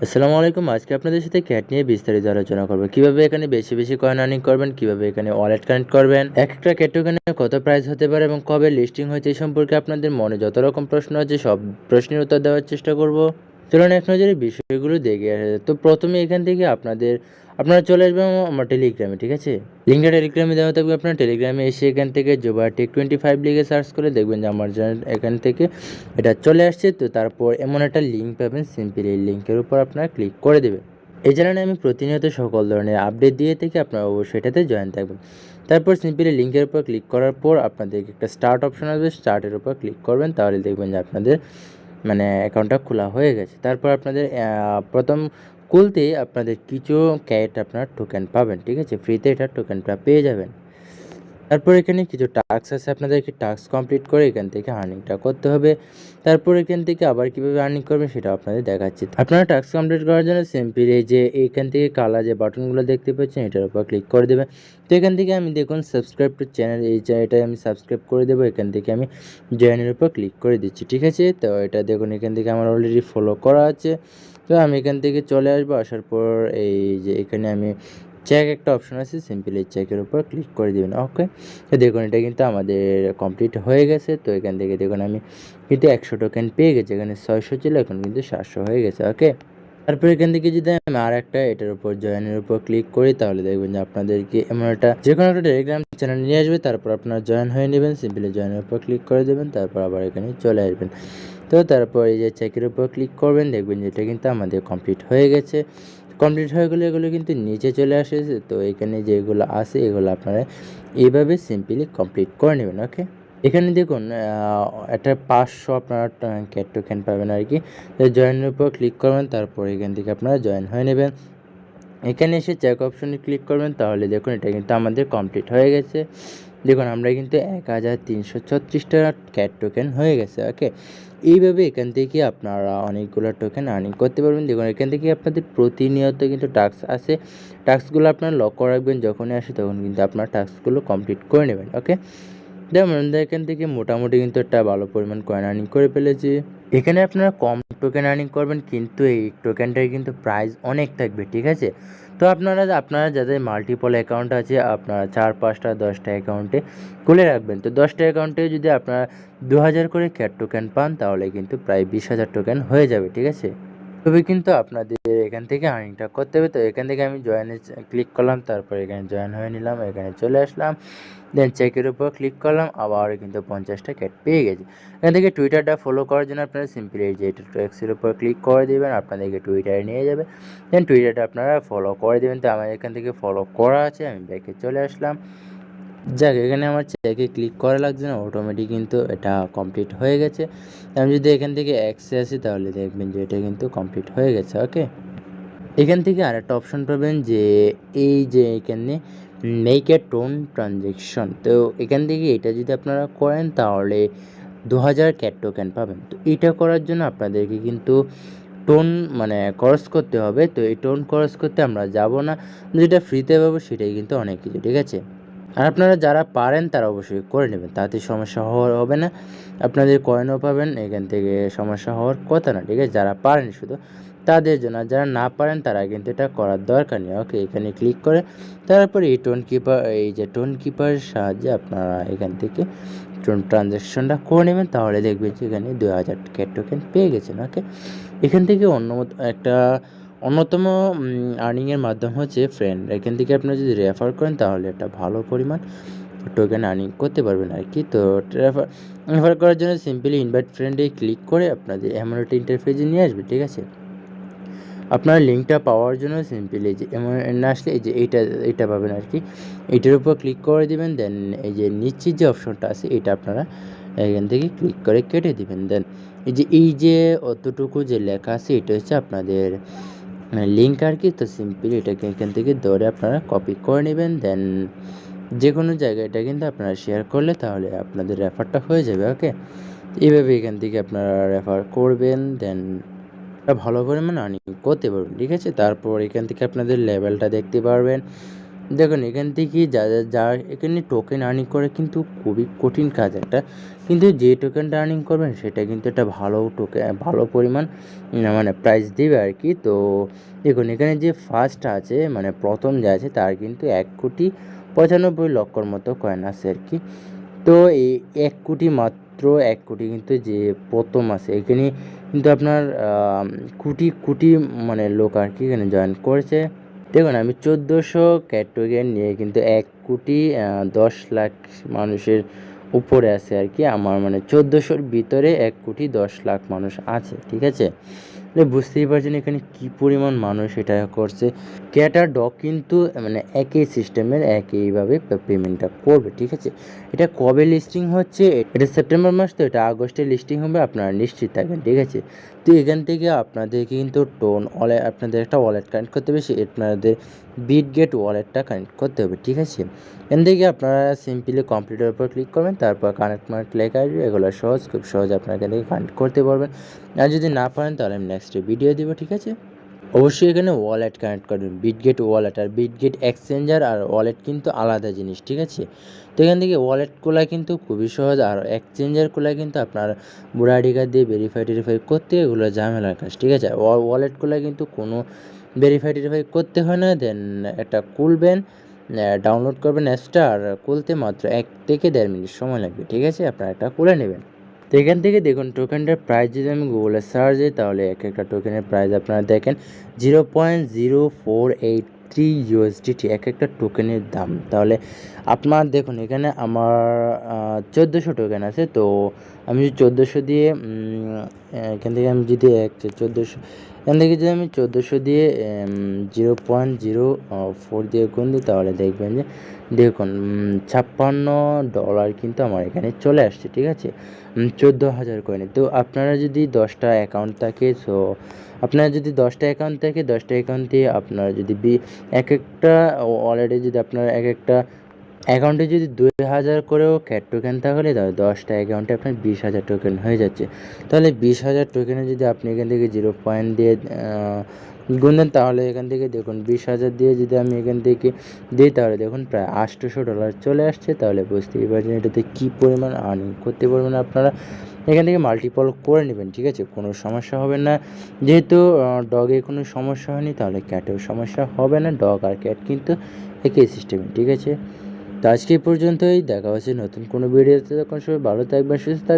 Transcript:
আসসালামু আলাইকুম। আজকে আপনাদের সাথে ক্যাট নিয়ে বিস্তারিত আলোচনা করব। কিভাবে এখানে বেশি, বেশি কয়েন আর্নিং করবেন, কিভাবে এখানে ওয়ালেট কানেক্ট করবেন, একেকটা ক্যাট টোকেনে কত প্রাইস হতে পারে এবং কবে লিস্টিং হয়েছে এই সম্পর্কে আপনাদের মনে যত রকম প্রশ্ন আছে সব প্রশ্নের উত্তর দেওয়ার চেষ্টা করব। চলুন এক নজরে বিষয়গুলো দেখে আসা যাক। তো প্রথমে এখান থেকে আপনারা চলে আসবেন আমার টেলিগ্রামে, ঠিক আছে? লিঙ্কটা টেলিগ্রামে দেওয়া থাকবে। আপনারা টেলিগ্রামে এসে এখান থেকে jobartech25 লিখে সার্চ করে দেখবেন যে আমার এখান থেকে এটা চলে আসছে। তো তারপর এমন একটা লিঙ্ক পাবেন, সিম্পলি এই লিঙ্কের উপর আপনারা ক্লিক করে দেবেন। এই চ্যানেলে আমি প্রতিনিয়ত সকল ধরনের আপডেট দিয়ে থাকি, আপনারা অবশ্যই এটাতে জয়েন থাকবেন। তারপর সিম্পলি লিঙ্কের উপর ক্লিক করার পর আপনাদেরকে একটা স্টার্ট অপশন আসবে, স্টার্টের উপর ক্লিক করবেন, তাহলে দেখবেন যে আপনাদের অ্যাকাউন্টটা খোলা হয়ে গেছে। তারপর আপনাদের প্রথম খুলতেই আপনাদের কিছু ক্যাট আপনার টোকেন পাবেন, ঠিক আছে? ফ্রিতে এটা টোকেনটা পেয়ে যাবেন। তারপর এখানে কিছু টাস্ক আছে, আপনাদেরকে টাস্ক কমপ্লিট করে এখান থেকে আর্নিংটা করতে হবে। তারপর এখান থেকে আবার কীভাবে আর্নিং করবেন সেটা আপনাদের দেখাচ্ছি। আপনারা টাস্ক কমপ্লিট করার জন্য সিম্পলি এই যে এইখান থেকে কালা যে বাটনগুলো দেখতে পাচ্ছেন এটার উপর ক্লিক করে দেবেন। তো এখান থেকে আমি দেখুন সাবস্ক্রাইব টু চ্যানেল, এটাই আমি সাবস্ক্রাইব করে দেবো। এখান থেকে আমি জয়েনের উপর ক্লিক করে দিচ্ছি, ঠিক আছে? তো এটা দেখুন এখান থেকে আমার অলরেডি ফলো করা আছে। তো আমি এখান থেকে চলে আসবো, আসার পর এই যে এখানে আমি চেক একটা অপশন আছে, সিম্পলি চেকের উপর ক্লিক করে দিবেন। ওকে, তো দেখুন এটা কিন্তু আমাদের কমপ্লিট হয়ে গেছে। তো এখান থেকে দেখুন আমি কিন্তু 100 টোকেন পেয়ে গেছি। এখানে 600 ছিল, এখন কিন্তু 700 হয়ে গেছে। ওকে, তারপর এখান থেকে যদি আমি আর একটা এটার উপর জয়েনের উপর ক্লিক করি, তাহলে দেখবেন যে আপনাদেরকে এমন একটা যে কোনো একটা টেলিগ্রাম চ্যানেল নিয়ে আসবে। তারপর আপনারা জয়েন হয়ে নেবেন, সিম্পলি জয়েনের উপর ক্লিক করে দেবেন, তারপর আবার এখানে চলে আসবেন। তো তারপর এই যে চেকের উপর ক্লিক করবেন, দেখবেন যে এটা কিন্তু আমাদের কমপ্লিট হয়ে গেছে। কমপ্লিট হয়ে গেলে এগুলো কিন্তু নিচে চলে আসে। তো এখানে যেগুলো আছে এগুলো আপনারা এইভাবে সিম্পলি কমপ্লিট করে নেবেন। ওকে, এখানে দেখুন একটা 500 আপনারা ক্যাট টোকেন পাবেন আর কি। জয়েনের উপর ক্লিক করবেন, তারপর এখান থেকে আপনারা জয়েন হয়ে নেবেন। এখানে এসে চেক অপশনে ক্লিক করবেন, তাহলে দেখুন এটা কিন্তু আমাদের কমপ্লিট হয়ে গেছে। দেখুন আমরা কিন্তু 1336টা ক্যাট টোকেন হয়ে গেছে। ওকে, এইভাবে এখান থেকে আপনারা অনেকগুলো টোকেন আর্নিং করতে পারবেন। দেখুন এখান থেকে আপনাদের প্রতিনিয়ত কিন্তু টাস্ক আছে, টাস্কগুলো আপনারা লক্ষ্য রাখবেন, যখনই আসে তখন কিন্তু আপনার টাস্কগুলো কমপ্লিট করে নেবেন। ওকে, যেমন এখান থেকে মোটামুটি কিন্তু একটা ভালো পরিমাণ কয়েন আর্নিং করে ফেলেছি। এখানে আপনারা কম টোকেন আর্নিং করবেন, কিন্তু এই টোকেনটার কিন্তু প্রাইস অনেক থাকবে, ঠিক আছে? তো আপনারা যাদের মাল্টিপল অ্যাকাউন্ট আছে, আপনারা 4, 5টা 10টা অ্যাকাউন্টে খুলে রাখবেন। তো 10টা অ্যাকাউন্টে যদি আপনারা 2000 করে ক্যাট টোকেন পান, তাহলে কিন্তু প্রায় 20,000 টোকেন হয়ে যাবে, ঠিক আছে? তবে কিন্তু আপনাদের এখান থেকে আর্নিংটা করতে হবে। তো এখান থেকে আমি জয়েনে ক্লিক করলাম, তারপর এখানে জয়েন হয়ে নিলাম, এখানে চলে আসলাম, দেন চেকের উপর ক্লিক করলাম, আবার কিন্তু 50টা ক্যাট পেয়ে গেছি। এখান থেকে টুইটারটা ফলো করার জন্য আপনারা সিম্পলি এই যে এটা এক্সের উপর ক্লিক করে দেবেন, আপনাদেরকে টুইটারে নিয়ে যাবে। দেন টুইটারটা আপনারা ফলো করে দেবেন। তো আমার এখান থেকে ফলো করা আছে, আমি ব্যাকে চলে আসলাম। যাক, এখানে আমার চেকে ক্লিক করা লাগছে না, অটোমেটিক কিন্তু এটা কমপ্লিট হয়ে গেছে। আমি যদি এখান থেকে এক্সে আসি, তাহলে দেখবেন যে এটা কিন্তু কমপ্লিট হয়ে গেছে। ওকে, এখান থেকে আরেকটা অপশন পাবেন যে এই যে এখানে মেক এ টোন ট্রানজেকশন। তো এখান থেকে এটা যদি আপনারা করেন, তাহলে 2000 ক্যাট টোকেন পাবেন। তো এটা করার জন্য আপনাদেরকে কিন্তু টোন খরচ করতে হবে। তো এই টোন খরচ করতে আমরা যাব না, যেটা ফ্রিতে পাবো সেটাই কিন্তু অনেক কিছু, ঠিক আছে? আর আপনারা যারা পারেন তারা অবশ্যই করে নেবেন, তাতে সমস্যা হবে না। আপনাদের কয়েনও পাবেন, এখান থেকে সমস্যা হওয়ার কথা না, ঠিক আছে? যারা পারেন শুধু তাদের জন্য, যারা না পারেন তারা কিন্তু এটা করার দরকার নেই। ওকে, এখানে ক্লিক করে তারপরে এই টোন কিপারের সাহায্যে আপনারা এখান থেকে ট্রানজ্যাকশনটা করে নেবেন, তাহলে দেখবেন যে এখানে 2000 ক্যাট টোকেন পেয়ে গেছেন। ওকে, এখান থেকে অন্যতম আর্নিংয়ের মাধ্যম হচ্ছে ফ্রেন্ড। এখান থেকে আপনারা যদি রেফার করেন, তাহলে একটা ভালো পরিমাণ টোকেন আর্নিং করতে পারবেন আর কি। তো রেফার করার জন্য সিম্পলি ইনভাইট ফ্রেন্ডে ক্লিক করে আপনাদের এমন একটা ইন্টারফেসে নিয়ে আসবে, ঠিক আছে? আপনার লিঙ্কটা পাওয়ার জন্য সিম্পলি যে এমন না আসলে এই যে এইটা পাবেন আর কি, এইটার উপর ক্লিক করে দিবেন। দেন এই যে নিচের যে অপশনটা আছে এটা আপনারা এখান থেকে ক্লিক করে কেটে দিবেন। দেন এই যে অতটুকু যে লেখা আছে এটা হচ্ছে আপনাদের লিঙ্ক আর কি। তো সিম্পলি এটাকে এখান থেকে ধরে আপনারা কপি করে নেবেন। দেন যে কোনো জায়গায় এটা কিন্তু আপনারা শেয়ার করলে তাহলে আপনাদের রেফারটা হয়ে যাবে। ওকে, এইভাবে এখান থেকে আপনারা রেফার করবেন, দেন ভালো পরিমাণ আর্নিং করতে পারবেন, ঠিক আছে? তারপর এখান থেকে আপনাদের লেভেলটা দেখতে পারবেন। দেখুন এখান থেকে যা এখানে টোকেন আর্নিং করে কিন্তু খুবই কঠিন কাজ একটা, কিন্তু যে টোকেনটা আর্নিং করবেন সেটা কিন্তু একটা ভালো ভালো পরিমাণ মানে প্রাইস দেবে আর কি। তো দেখুন এখানে যে ফার্স্ট আছে মানে প্রথম যে আছে তার কিন্তু 1,95,00,000 মতো কয়েন আছে আর কি। তো এই 1,00,00,000 মাত্র 1,00,00,000 কিন্তু যে প্রথম আছে এখানে কিন্তু আপনার কোটি কোটি মানে লোক আর কি এখানে জয়েন করেছে। দেখুন আমি 1400 ক্যাট টোকেন নিয়ে কিন্তু 1,10,00,000 মানুষের উপরে আছে আর কি। আমার মানে 1400-র ভিতরে 1,10,00,000 মানুষ আছে, ঠিক আছে। বুঝতেই পারছেন এখানে কি পরিমাণ মানুষ এটা করছে। ক্যাট আর ডগ কিন্তু মানে একই সিস্টেমের একইভাবে পেমেন্টটা করবে, ঠিক আছে। এটা কবে লিস্টিং হচ্ছে, এটা সেপ্টেম্বর মাস, তো এটা আগস্টে লিস্টিং হবে, আপনারা নিশ্চিত থাকেন, ঠিক আছে। তো এখান থেকে আপনাদেরকে কিন্তু আপনাদের একটা ওয়ালেট কানেক্ট করতে হবে, আপনাদের বিটগেট ওয়ালেটটা কানেক্ট করতে হবে, ঠিক আছে। এখান থেকে আপনারা সিম্পলি কম্পিউটারের উপর ক্লিক করবেন, তারপর কানেক্ট লেখা আসবে, এগুলো খুব সহজ আপনারা এখান থেকে কানেক্ট করতে পারবেন। আর যদি না পারেন তাহলে আমি নেক্সট ভিডিও দিব, ঠিক আছে। অবশ্যই এখানে ওয়ালেট কানেক্ট করবেন, বিটগেট ওয়ালেট আর বিটগেট এক্সচেঞ্জার আর ওয়ালেট কিন্তু আলাদা জিনিস, ঠিক আছে। তো এখান থেকে ওয়ালেট খোলা কিন্তু খুবই সহজ, আর এক্সচেঞ্জার খোলা কিন্তু আপনার বুড়া আইডি কার্ড দিয়ে ভেরিফাই করতে এগুলো ঝামেলার কাজ, ঠিক আছে। ওয়ালেট খোলা কিন্তু কোনো ভেরিফাই করতে হয় না। দেন এটা খুলবেন, ডাউনলোড করবেন অ্যাপসটা, আর খুলতে মাত্র 1 থেকে 1.5 মিনিট সময় লাগবে, ঠিক আছে। আপনারা এটা খুলে নেবেন। তো এখান থেকে দেখুন টোকেনটার প্রাইস যদি আমি গুগলে সার্চ দিই তাহলে এক একটা টোকেনের প্রাইস আপনারা দেখেন 0.0483 USDT এক একটা টোকেনের দাম। তাহলে আপনার দেখুন এখানে আমার 1400 টোকেন আছে। তো আমি যদি 1400 দিয়ে এখান থেকে আমি যদি 1400 এখান থেকে যদি আমি 1400 দিয়ে 0.04 দিয়ে গুণ দিই তাহলে দেখবেন যে দেখুন $56 কিন্তু আমার এখানে চলে আসছে, ঠিক আছে। 14,000 কয়েনে। তো আপনারা যদি 10টা অ্যাকাউন্ট থাকে, সো আপনারা যদি 10টা অ্যাকাউন্ট থাকে 10টা অ্যাকাউন্ট দিয়ে আপনারা যদি এক একটা ওয়ালেটে যদি আপনার এক একটা অ্যাকাউন্টে যদি 2,000 করেও ক্যাট টোকেন তাহলে 10টা অ্যাকাউন্টে আপনার 20,000 টোকেন হয়ে যাচ্ছে। তাহলে 20,000 টোকেনে যদি আপনি এখান থেকে 0 পয়েন্ট দিয়ে গুণ দেন তাহলে এখান থেকে দেখুন 20,000 দিয়ে যদি আমি এখান থেকে দিই তাহলে দেখুন প্রায় $800 চলে আসছে। তাহলে বুঝতেই পারছেন এটাতে কী পরিমাণ আর্নিং করতে পারবেন আপনারা। এখান থেকে মাল্টিপল করে নেবেন, ঠিক আছে, কোনো সমস্যা হবে না। যেহেতু ডগে কোনো সমস্যা হয়নি তাহলে ক্যাটেও সমস্যা হবে না। ডগ আর ক্যাট কিন্তু একই সিস্টেমে, ঠিক আছে। তো আজকে এই পর্যন্তই, দেখা হচ্ছে নতুন কোনো ভিডিওতে। তখন সবাই ভালো থাকবেন, সুস্থ থাকবেন।